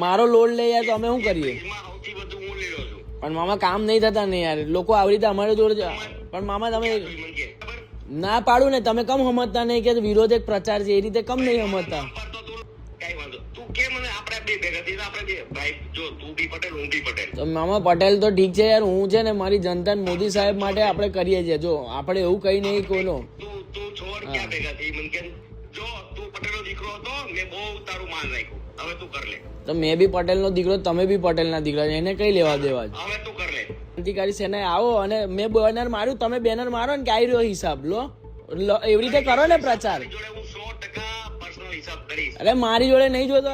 મારો લોડ લે યાર, તો અમે શું કરીએ? પણ મામા કામ નહીં થતા ને યાર, લોકો આવી રીતે અમારે જોડે. પણ મામા તમે ના પાડું ને, તમે કમ સમજતા નહીં કે વિરોધ એક પ્રચાર છે, એ રીતે કમ નહીં સમજતા? તો મામા પટેલ તો ઠીક છે યાર, હું છે ને મારી જનતા મોદી સાહેબ માટે આપણે કરીએ છીએ. જો આપણે એવું કઈ નહીં કોઈનો. તો મેં બી પટેલ નો દીકરો, તમે બી પટેલ ના દીકરા, એને કઈ લેવા દેવા? ક્રાંતિકારી સેના આવો અને મેં બેનર માર્યું, તમે બેનર મારો ને કે આવી રહ્યો હિસાબ લો, એવી રીતે કરો ને પ્રચાર. અરે મારી જોડે નહીં જોતો.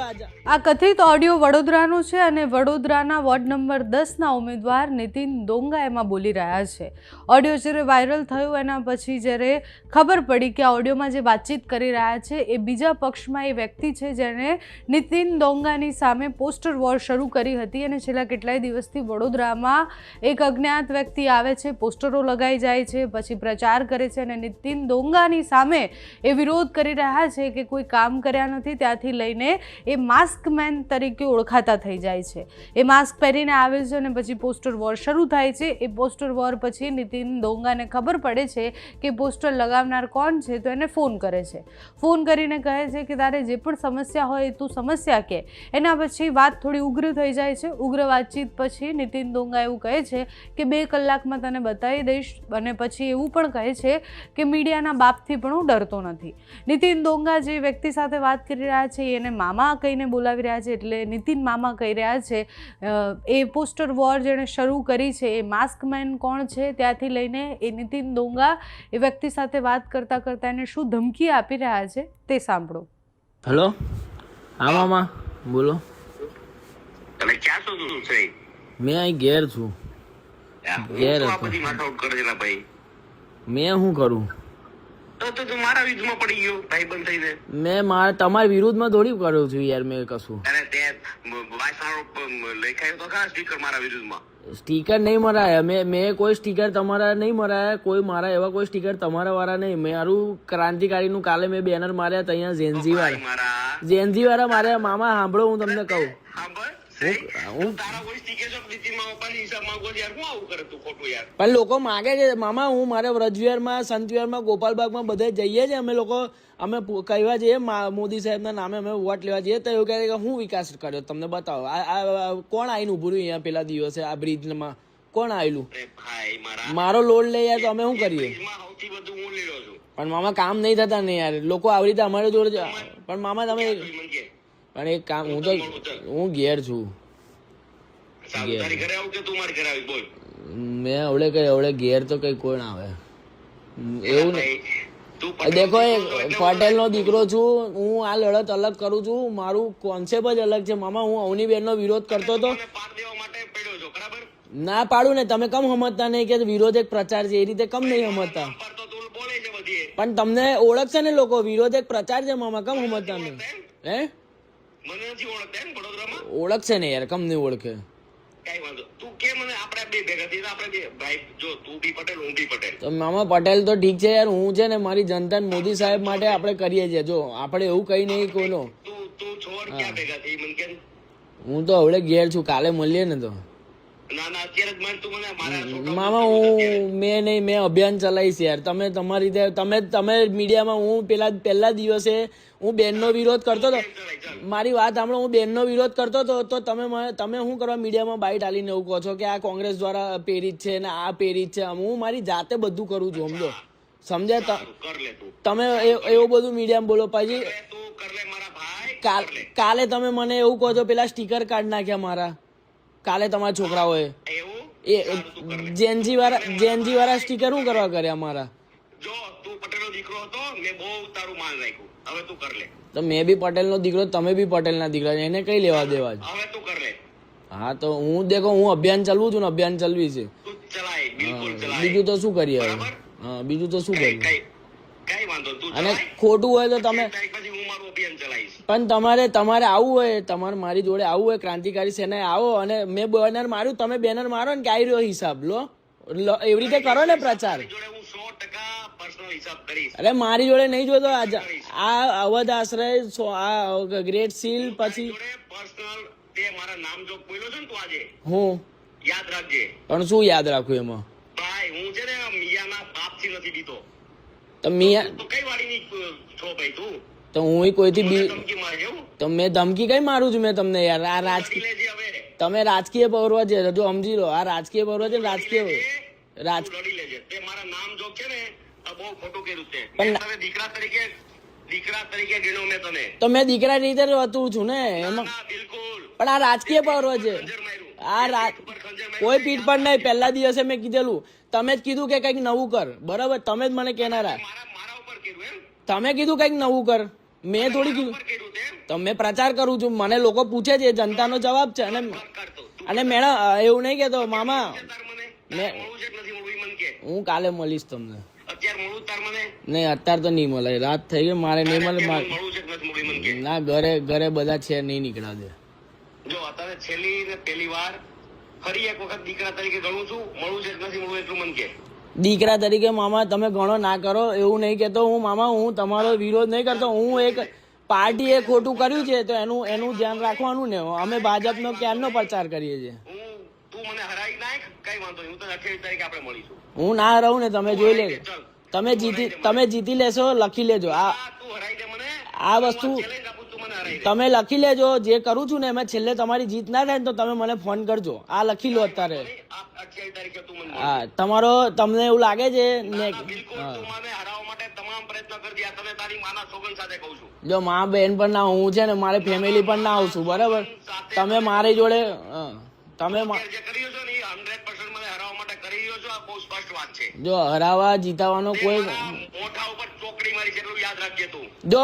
આ કથિત ઓડિયો વડોદરાનો છે અને વડોદરાના વોર્ડ નંબર 10ના ઉમેદવાર નીતિન ડોંગા એમાં બોલી રહ્યા છે. ઓડિયો જ્યારે વાયરલ થયો એના પછી જ્યારે ખબર પડી કે આ ઓડિયોમાં જે વાતચીત કરી રહ્યા છે એ બીજા પક્ષમાં એ વ્યક્તિ છે જેણે નીતિન ડોંગાની સામે પોસ્ટર વોર શરૂ કરી હતી અને છેલ્લા કેટલાય દિવસથી વડોદરામાં એક અજ્ઞાત વ્યક્તિ આવે છે, પોસ્ટરો લગાઈ જાય છે, પછી પ્રચાર કરે છે અને નીતિન ડોંગાની સામે એ વિરોધ કરી રહ્યા છે કે કોઈ કામ કર્યા નથી, ત્યાંથી લઈને એ માસ્ક મેન તરીકે ઓળખાતા થઈ જાય છે. એ માસ્ક પહેરીને આવે છે અને પછી પોસ્ટર વોર શરૂ થાય છે. એ પોસ્ટર વોર પછી નીતિન ડોંગાને ખબર પડે છે કે પોસ્ટર લગાવનાર કોણ છે, તો એને ફોન કરે છે. ફોન કરીને કહે છે કે તારે જે પણ સમસ્યા હોય તું સમસ્યા કે. એના પછી વાત થોડી ઉગ્ર થઈ જાય છે. ઉગ્ર વાતચીત પછી નીતિન ડોંગા એવું કહે છે કે 2 કલાકમાં તને બતાવી દઈશ, અને પછી એવું પણ કહે છે કે મીડિયાના બાપથી પણ હું ડરતો નથી. નીતિન ડોંગા જે વ્યક્તિ સાથે વાત કરી રહ્યા છે એને મામા કહીને બોલાવી રહ્યા છે, એટલે નીતિન મામા કહી રહ્યા છે એ પોસ્ટર વોર જેણે શરૂ કરી છે એ માસ્ક મેન કોણ છે, ત્યાંથી લઈને એ નીતિન ડોંગા એ વ્યક્તિ સાથે વાત કરતા કરતા એને શું ધમકી આપી રહ્યા છે તે સાંભળો. હેલો, હા મામા બોલો. મેં અહીં ઘેર છું. ઘેર હતો. મેં શું કરું? મેં તમારા વિરુદ્ધમાં થોડી કર્યું છું યાર. મેં કશું સ્ટીકર નહીં મરાયા. મેં કોઈ સ્ટીકર તમારા નહીં મરાયા. કોઈ મારા એવા કોઈ સ્ટીકર તમારા વાળા નહીં. મારું ક્રાંતિકારી નું કાલે મેં બેનર માર્યા હતા અહીંયા ઝેનઝી વાળા માર્યા. મામા સાંભળો, હું તમને કહું, પણ લોકો માગે છે મામા. હું મારે વ્રજવિહારમાં, સંતવિહારમાં, ગોપાલબાગમાં બધે જઈએ છીએ અમે લોકો. અમે કહેવા જઈએ મોદી સાહેબના નામે અમે વોટ લેવા જઈએ તો એવું કહે કે હું વિકાસ કર્યો તમને બતાવો. આ કોણ આવીને ઉભું રહ્યું અહીંયા પેલા દિવસે આ બ્રિજમાં? કોણ આવેલું? મારો લોડ લે યાર, તો અમે શું કરીએ? પણ મામા કામ નહીં થતા ને યાર, લોકો આવી રીતે અમારે જોડે. પણ મામા તમે પણ એક કામ, હું ઘેર છું. મેં અવડે ઘેર તો કઈ કોઈ ના આવે એવું નહીં. દેખો, પટેલ નો દીકરો છું હું. આ લડત અલગ કરું છું. મારું કોન્સેપ્ટ જ અલગ છે મામા. હું અવની બેન નો વિરોધ કરતો હતો. ના પાડું ને, તમે કમ સમજતા નહીં કે વિરોધ એક પ્રચાર છે, એ રીતે કમ નહીં સમજતા? પણ તમને ઓળખશે ને લોકો, વિરોધ એક પ્રચાર છે મામા. કમ સમજતા નહીં? હે ઓળખશે ને યાર, કમ નહીં ઓળખે? તો મામા પટેલ તો ઠીક છે યાર, હું છે ને મારી જનતા મોદી સાહેબ માટે આપણે કરીએ છીએ. જો આપણે એવું કઈ નહીં કોઈનો. હું તો હવે ઘેર છું, કાલે મળીએ ને તો. મામા મેં અભિયાન ચલાવીશ યાર. તમે તમારી રીતે તમે મીડિયામાં, હું પહેલા દિવસે હું બેનનો વિરોધ કરતો હતો. મારી વાત સાંભળો, હું બેનનો વિરોધ કરતો હતો તો તમે શું કરવા મીડિયામાં બાઇટ આલીને એવું કહો છો કે આ કોંગ્રેસ દ્વારા પ્રેરિત છે ને આ પ્રેરિત છે? હું મારી જાતે બધું કરું છું, સમજો સમજ્યા? તમે એવું બધું મીડિયામાં બોલો. પછી કાલે તમે મને એવું કહો છો પેલા સ્ટીકર કાઢ નાખ્યા મારા. કાલે તમારા છોકરાઓએ એ જેનજી વાળા સ્ટીકર શું કરવા કર્યા મારા? તો મેં બી પટેલ નો દીકરો, તમે બી પટેલ ના દીકરા, એને કઈ લેવા દેવા? હા તો હું દેખો, હું અભિયાન ચલવું છું ને, અભિયાન ચલવી છે. બીજું તો શું કરીએ હવે? હા, બીજું તો શું કરીએ? અને ખોટું હોય તો તમે પણ તમારે આવવું હોય, તમારે મારી જોડે આવવું હોય, ક્રાંતિકારી સેનાએ આવો અને મેં બેનર માર્યું, તમે બેનર મારો ને કે આવી રહ્યો હિસાબ લો, એવી રીતે કરો ને પ્રચાર. હિસાબ કરીશ. અરે મારી જોડે નહીં જોતો આ અવધ આશ્રય આ ગ્રેટ સીલ પછી પર્સનલ તે મારા નામ જો બોલ્યો છે ને તું આજે હું યાદ રાખજે. પણ શું યાદ રાખું એમાં ભાઈ હું છે ને મિયાના બાપથી નથી દીધો. તો મિયા તો કઈ વાડીની છો ભાઈ તું? તો હું કોઈથી મને બી ધમકી મારે એવું? તો મેં ધમકી કઈ મારું છું મેં તમને યાર આ રાજકીય લડી લેજે હવે. તમે રાજકીય પર્વ છે જો સમજી લો આ રાજકીય પર્વ છે ને રાજકીય રાજ તું લડી લેજે. તે મારા નામ જો છે ને આ બહુ ખોટું કર્યું છે. પણ- મેં તને દીકરા તરીકે ગણ્યો મેં તને. તો મેં દીકરા રીતે હતું છું ને એમાં ના બિલકુલ. પણ આ રાજકીય પર્વ છે ખંજર માર્યું. આ રાત ઉપર ખંજર માર્યું. કોઈ પીઠ પર નહીં પહેલા દિવસે મેં કીધેલું તમે જ કીધું કે કંઈક નવું કર બરાબર તમે જ મને કહેનારા મારા ઉપર કર્યું એમ? તમે કીધું કંઈક નવું કર મેં થોડી કીધું ઉપર કર્યું તે એમ? તો મેં પ્રચાર કરું છું મને લોકો પૂછે છે જનતાનો જવાબ છે કરતો. તું અને મેડમ એવું નહીં કહેતો મામા તાર મને મેં- મળવું છે કે નથી મળવું એ મને કે. હું કાલે મળીશ તમને અત્યારે મળવું તાર મને? નહીં અત્યારે તો નહીં મળે રાત થઈ ગઈ મારે નહીં મળે અત્યારે મળવું છે કે નથી મળવું એ મને કે. ના ઘરે બધા છે નહીં નીકળ્યા દે જો અત્યારે છેલ્લી ને પહેલી વાર ફરી એક વખત દીકરા તરીકે ગણું છું. મળવું છે કે નથી મળવું એટલું મને કે. દીકરા તરીકે મામા તમે ઘણો ના કરો એવું નહીં કહેતો હું મામા હું તમારો વિરોધ નહીં કરતો હું એક પાર્ટીએ ખોટું કર્યું છે તો એનું ધ્યાન રાખવાનું ને અમે ભાજપનો ક્યારનો પ્રચાર કરીએ છીએ તું મને હરાવી નાખ કઈ વાંધો નહીં. હું તને 28 તારીખે આપણે મળીશું. હું ના રહું ને તમે જોઈ લેજો ચાલ તમે જીતી લેશો લખી લેજો તું હરાઈ દે મને. આ વસ્તુ ચેલેન્જ આપું તું મને હરાઈ દે. તમે લખી લેજો જે કરું છું ને એમાં છેલ્લે તમારી જીત ના થાય ને તો તમે મને ફોન કરજો આ લખી લો અત્યારે આ 28 તારીખે તું મને હા તમારો તમને એવું લાગે છે ને બિલકુલ તું મને હરાવવા માટે તમામ પ્રયત્ન કરજે. આ તને તારી માના સોગંદ સાથે કહું છું. જો મા બેન પણ ના હું છે ને મારે ફેમિલી પણ ના આવશું બરાબર તમે મારી જોડે તમે જે કરી રહ્યો છો ને એ 100% મને હરાવવા માટે કરી રહ્યો છો. આ બહુ સ્પષ્ટ વાત છે. જો હરાવા જીતાવાનો કોઈ મારા મોઢા ઉપર ચોકડી મારી છે એટલું યાદ રાખજે તું. જો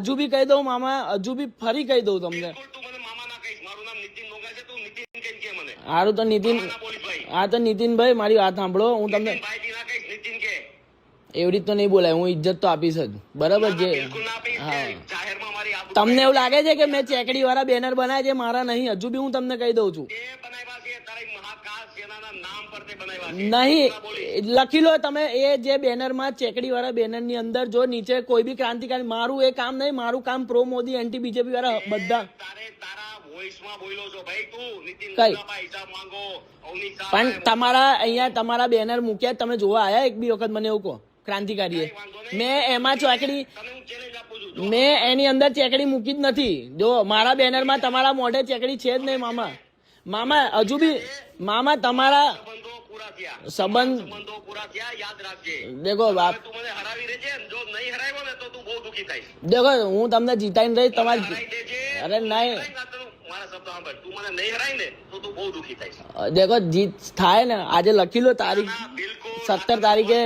હજુ બી કહી દઉં મામા હજુ બી ફરી કહી દઉં તમને બિલકુલ તું મને મામા ના કહીશ. મારું નામ નીતિન ડોંગા છે. તું નીતિન કહીને કે મને. સારું તો નીતિન મામા ના બોલીશ ભાઈ. હા તો નીતિનભાઈ મારી વાત સાંભળો હું તમને ભાઈજી ના કહીશ. નીતિન કે. એવી રીત તો નહીં બોલાય હું ઇજ્જત તો આપીશ જ બરાબર જે બિલકુલ ના આપીશ. જાહેરમાં મારી આબરૂ તમને એવું લાગે છે કે મેં ચેકડી વાળા બેનર બનાવ્યા છે મારા નહીં હજુ બી હું તમને કહી દઉં છું તે બનાવ્યા છે તારી મહાકાલ સેનાના નામ પર તે બનાવ્યા છે. નહીં લખી લો તમે એ જે બેનરમાં ચેકડી વાળા બેનર ની અંદર જો નીચે કોઈ બી ક્રાંતિકારી મારું એ કામ નહીં મારું કામ પ્રો મોદી એન્ટી બીજેપી વાળા બધા તારા વોઇસમાં બોલ્યો છો ભાઈ તું. નીતિન કઈ? ડોંગા હિસાબ માંગો. અવની શાહ પણ તમારા અહીંયા તમારા બેનર મૂક્યા તમે જોવા આયા એક બી વખત મને એવું કહો ક્રાંતિકારીએ મેં એમાં ચેકડી તને હું ચેલેન્જ આપું છું. મેં એની અંદર ચેકડી મૂકી જ નથી જો મારા બેનરમાં તમારા મોઢે ચેકડી છે જ નહીં મામા હજુ બી મામા તમારા સંબંધો પૂરા થયા. સંબંધ સંબંધો પૂરા થયા યાદ રાખજે. દેખો બાપ તું મને હરાવી રહેજે. જો નહીં હરાવ્યો ને તો તું બહુ દુખી થાઈશ. દેખો હું તમને જીતાઈને રહીશ તમારી હરાઈ દેજે. અરે નહીં મારા શબ્દ સાંભળ. તું મને નહીં હરાય ને તો તું બહુ દુખી થાઈશ. દેખો જીત થાય ને આજે લખી લો તારીખ ના, બિલકુલ 17 તારીખે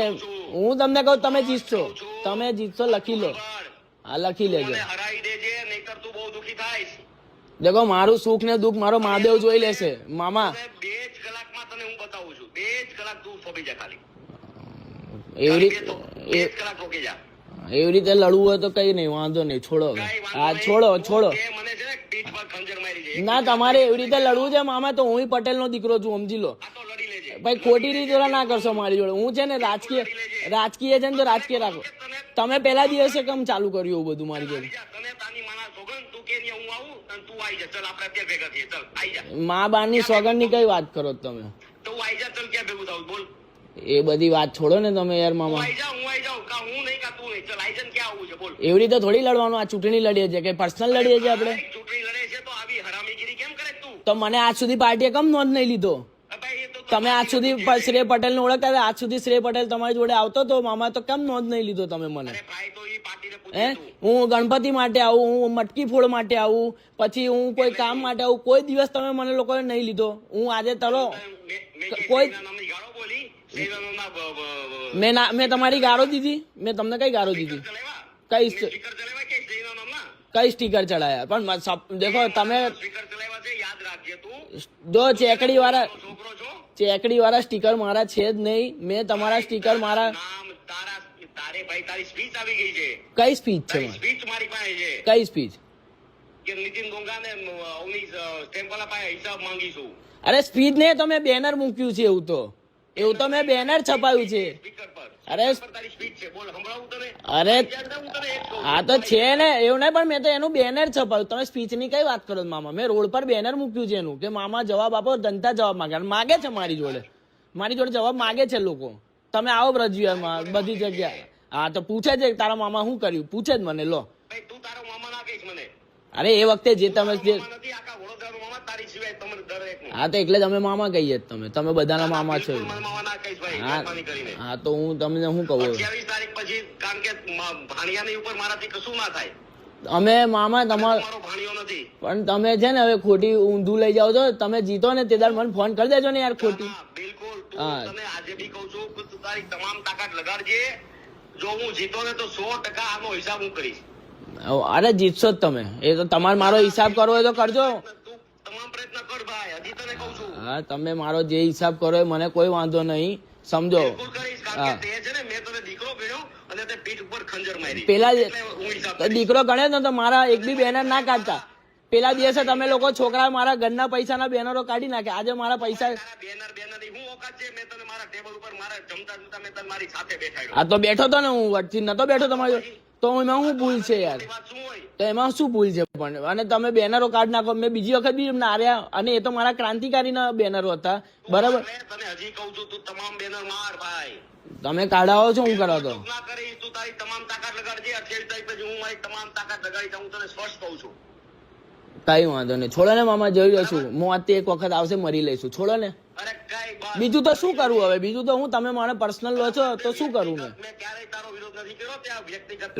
હું તમને કહું તમે જીતશો તમે જીતશો લખી લો હા લખી લેજો મને હરાઈ દેજે નહીતર તું બહુ દુખી થાઈશ. દેખો મારું સુખ ને દુઃખ મારો મહાદેવ જોઈ લેશે મામા અને 2 જ કલાકમાં તને હું બતાવું છું. 2 જ કલાક તું થોભી જા ખાલી. એવી રીતે 2 જ કલાક રોકી જા. એવી રીતે લડવું હોય તો કઈ નહીં વાંધો નહીં છોડો કઈ વાંધો હા નહીં. છોડો છોડો તે મને છે ને પીઠ પર ખંજર મારી છે. ના તમારે એવી રીતે લડવું છે મામા તો હું પટેલ નો દીકરો છું સમજી લો આ તો લડી લેજે. ભાઈ ખોટી રીતે ના કરશો મારી જોડે હું છે ને રાજકીય છે ને તો રાજકીય રાખો તમે પહેલા દિવસે કેમ ચાલુ કર્યું એવું બધું મારી જોડે તને તાની માના સોગંદ તું કે નહીં હું આવું અને તું આવી જા. ચાલ આપણે અત્યારે ભેગા થઈએ. ચાલ આવી જા. મા બારની સોગંદ ની કઈ વાત કરો છો તમે તો હું આવી જા. ચાલ ક્યાં ભેગું થાવું બોલ. એ બધી વાત છોડો ને તમે યાર હું મામા આવી જાઉં કા હું નહીં કા તું નહીં. ચાલ આવી જા ને ક્યાં આવવું છે બોલ. એવી રીતે થોડી લડવાનું આ ચૂંટણી લડીએ છીએ કે પર્સનલ લડીએ છીએ આપણે ચૂંટણી લડે છે તો આવી હરામીગીરી કેમ કરે તું? તો મને આજ સુધી પાર્ટીએ કમ નોંધ નહીં લીધો ભાઈ એ તો તમે આજ સુધી શ્રેય પટેલ ને ઓળખતા હતા આજ સુધી શ્રેય પટેલ તમારી જોડે આવતો હતો મામા તો કેમ નોંધ નહીં લીધો તમે મને અરે ભાઈ તો એ પાર્ટીને હે પૂછે તું. હું ગણપતિ માટે આવું હું મટકી ફોડ માટે આવું પછી હું કોઈ કામ માટે આવું કોઈ દિવસ તમે મને લોકોએ નહીં લીધો હું આજે તરો મેં કોઈ- કોઈ નામની ગાળો બોલી. સેનાના મેં તમારી ગાળો દીધી મેં તમને કઈ ગાળો દીધી ચલાવ્યા. કઈ સ્પીકર ચલાવ્યા કે સેના નામના કઈ સ્ટીકર ચડાયા પણ દેખો તમે સ્પીકર ચલાવ્યા છે યાદ રાખજે તું. જો ચેકડી વાળા છોકરો છો. ચેકડી વાળા સ્ટીકર મારા છે જ નહીં મેં તમારા સ્ટીકર મારા નામ તારે ભાઈ તારી સ્પીચ આવી ગઈ છે. કઈ સ્પીચ છે તારી સ્પીચ મારી પાસે છે કઈ સ્પીચ કે નીતિન ડોંગા ને અવની ટેમ્પલા પાસે હિસાબ માંગીશું. અરે સ્પીચ ને તો મેં બેનર મૂક્યું છે એવું તો મેં બેનર છપાયું છે સ્પીકર પર અરે પણ તારી સ્પીચ છે, બોલ સંભળાવું તને? અરે હું તને એ જ કહું. આ તો છે ને એવું નહીં, પણ મેં તો એનું બેનર છપાયું. તમે સ્પીચ ની કઈ વાત કરો છો મામા? મેં રોડ પર બેનર મૂક્યું છે એનું કે મામા જવાબ આપો. જનતા જવાબ માગે છે મારી જોડે જવાબ માગે છે લોકો. તમે આવો બ્રજવિહારમાં બધી જગ્યા. હા તો પૂછે છે તારા મામા શું કર્યું, પૂછે જ મને. લો ભાઈ તું તારો મામા ના કહીશ મને. અરે એ વખતે જે તમે જે મામા નથી, આખા વડોદરાનો મામા તારી સિવાય તમને દરેકનો. હા તો એટલે તમે મામા કહીએ જ તમે બધાના મામા છો. બિલકુલ મને મામા ના કહીશ ભાઈ, હા મહેરબાની કરીને. હા તો હું તમને શું કહું, 28 તારીખ પછી, કારણ કે ભાણિયાની ઉપર મારાથી કશું ના થાય. અમે મામા તમારો મારો ભાણિયો નથી. પણ તમે છે ને હવે ખોટી ઊંધું લઈ જાઓ છો. તમે જીતો ને તે દાડ મને ફોન કરી દેજો ને યાર ખોટી. હા, બિલકુલ. હા. તને આજે બી કહું છું કે તું તારી તમામ તાકાત લગાડજે. જો હું જીતો ને તો 100% આનો હિસાબ હું કરીશ. અરે જીતશો જ તમે. એ તો તમારે મારો હિસાબ કરવો હોય તો કરજો. તું તમામ પ્રયત્ન કર ભાઈ, હજી તને કહું છું. હા તમે મારો જે હિસાબ કરો એ મને કોઈ વાંધો નહીં, સમજો. બિલકુલ કરીશ, કારણ કે તે છે ને, મેં તને દીકરો ગણ્યો અને તે પીઠ ઉપર ખંજર મારી. પેલા એટલે હું હિસાબ કરીશ. દીકરો ગણે ને તો મારા એક બી બેનર ના કાઢતા. પેલા દિવસે તમે લોકો છોકરા મારા ઘરના પૈસાના બેનરો કાઢી નાખે. આજે મારા પૈસા તારા બેનર ની હું ઓકાત છે? મેં તને મારા ટેબલ ઉપર મારા જમતા મેં તને મારી સાથે બેઠાડ્યો. આ તો બેઠો તો ને, હું વટથી નતો બેઠો તમારી જોડે. તો એમાં શું ભૂલ છે યાર? એ વાત શું હોય? તો એમાં શું ભૂલ છે પણ? અને તમે બેનરો કાઢી નાખો. મેં બીજી વખત બી નાર્યા, અને એ તો મારા ક્રાંતિકારીના બેનરો હતા, બરાબર. મેં તને હજી કહું છું, તું તમામ બેનર માર ભાઈ. તમે કાઢાવો છો, હું કરો તો. ચૂક ના કરીશ. તું તારી તમામ તાકાત લગાડજે. 28 તારીખ પછી હું મારી તમામ તાકાત લગાડી હું તને સ્પષ્ટ કહું છું. કઈ વાંધો નહીં, છોડો ને મામા, જોઈ લઈશું. મોત એક વખત આવશે, મરી લઈશું, છોડો ને. અરે કઈ બસ. બીજું તો શું કરવું હવે? બીજું તો હું, તમે મને પર્સનલ લો છો તો શું કરું મેં? મેં ક્યારેય તારો વિરોધ નથી કર્યો. ત્યાં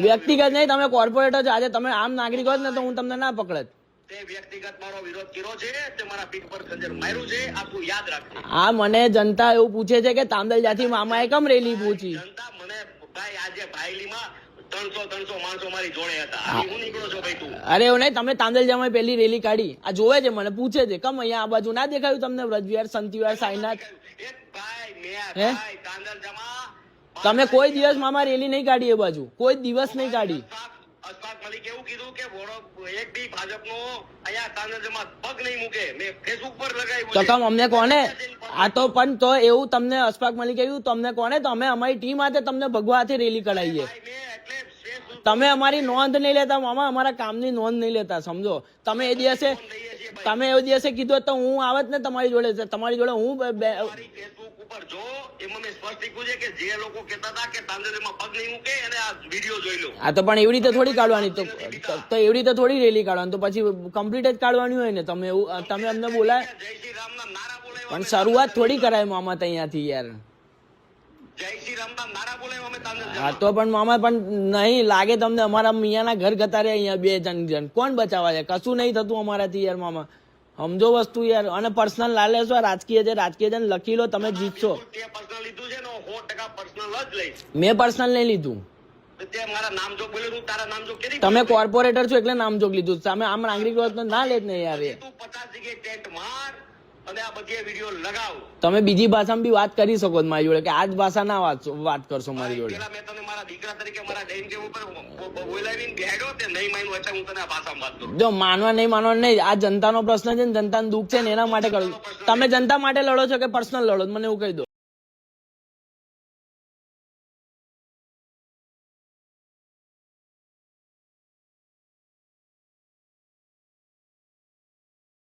વ્યક્તિગત નહીં, તમે કોર્પોરેટર છો. આજે તમે આમ નાગરિક હોત ને તો હું તમને ના પકડત. તે વ્યક્તિગત મારો વિરોધ કર્યો છે, તે મારા પીઠ પર ખંજર માર્યું છે. આ તું યાદ રાખજે. આ મને જનતા એવું પૂછે છે કે તાંદલજાથી મામાએ કમ રેલી પૂછી. જનતા મને ભાઈ આજે ભાઈલીમાં 300 માણસો મારી જોડે હતા. આજે હું નીકળો છો ભાઈ તું? અરે એવું નહીં, તમે તાંદલજામાં પહેલી રેલી કાઢી. આ જોવે છે, મને પૂછે છે કમ અહીંયા આ બાજુ ના દેખાયું તમને? વ્રજવિહાર, સંતવિહાર, સાઈનાથ. એક ભાઈ મેં હે? ભાઈ તાંદલજામાં તમે કોઈ દિવસ મામા રેલી નહીં કાઢી એ બાજુ, કોઈ દિવસ નહીં કાઢી. અશફાક મલિક એવું કીધું કે એક બી ભાજપનો અહીંયા તાંદલજામાં પગ નહીં મૂકે. મેં ફેસબુક પર લગાવ્યું તો છે. કમ અમને કોને? આ તો પણ તો એવું તમને અશફાક મલિક કહ્યું તમને કોને? તો અમે અમારી ટીમ હાથે તમને ભગવા હાથે રેલી કઢાવીએ. ભાઈ મેં એટલે ફેસબુક તમે અમારી નોંધ નહીં લેતા મામા, અમારા કામની નોંધ નહીં લેતા, સમજો. તમે એ દિવસે કીધું હોત તો હું આવત ને તમારી જોડે. તમારી જોડે હું મારી ફેસબુક ઉપર જો એમાં મેં સ્પષ્ટ લખ્યું છે કે જે લોકો કહેતા હતા કે તાંદલજામાં પગ નહીં મૂકે અને આ વિડીયો જોઈ લો. આ તો પણ એવી રીતે થોડી કાઢવાની. તો એવી રીતે થોડી રેલી કાઢવાની, તો પછી કમ્પ્લીટ જ કાઢવાની હોય ને. તમે એવું તમે અમને બોલાય, જય શ્રી રામના નારા બોલાવ્યા. પણ શરૂઆત થોડી કરાય મામા ત્યાંથી યાર. જય શ્રી રામના નારા બોલાવ્યા અમે તાંદલજામાં. હા તો પણ મામા, પણ નહીં લાગે તમને અમારા મિયાના ઘર ગતારે અહીંયા 2 જણ કોણ બચાવવા છે? કશું નહીં થતું અમારાથી યાર મામા, સમજો વસ્તુ યાર. અને પર્સનલ લાલેશો, રાજકીય છે લખી લો, તમે જીતશો. તે પર્સનલ લીધું છે ને, 100% પર્સનલ જ લઈશ. મેં પર્સનલ નહીં લીધું. તે મારા નામ જો બોલ્યો, હું તારા નામ જો કેરી તમે કોર્પોરેટર છો એટલે નામજોગ લીધું. તમે આમ નાગરિક હોત તો ના લેત ને યાર. તું 50 જગ્યાએ ટેન્ટ માર અને આ બધી વિડીયો લગાવ. તમે બીજી ભાષામાં બી વાત કરી શકો છો મારી જોડે, કે આ જ ભાષા ના વાત કરશો મારી જોડે. પેલા મેં તને મારા દીકરા તરીકે મારા ડાઇનિંગ ટેબલ ઉપર બોલાવીને બેઠો, તે નહીં માન્યું એટલે હું તને આ ભાષામાં વાત કરું. જો માનવા નહીં, આ જનતાનો પ્રશ્ન છે ને, જનતાનું દુઃખ છે ને, એના માટે કરું. તમે જનતા માટે લડો છો કે પર્સનલ લડો? મને એવું કહી દો.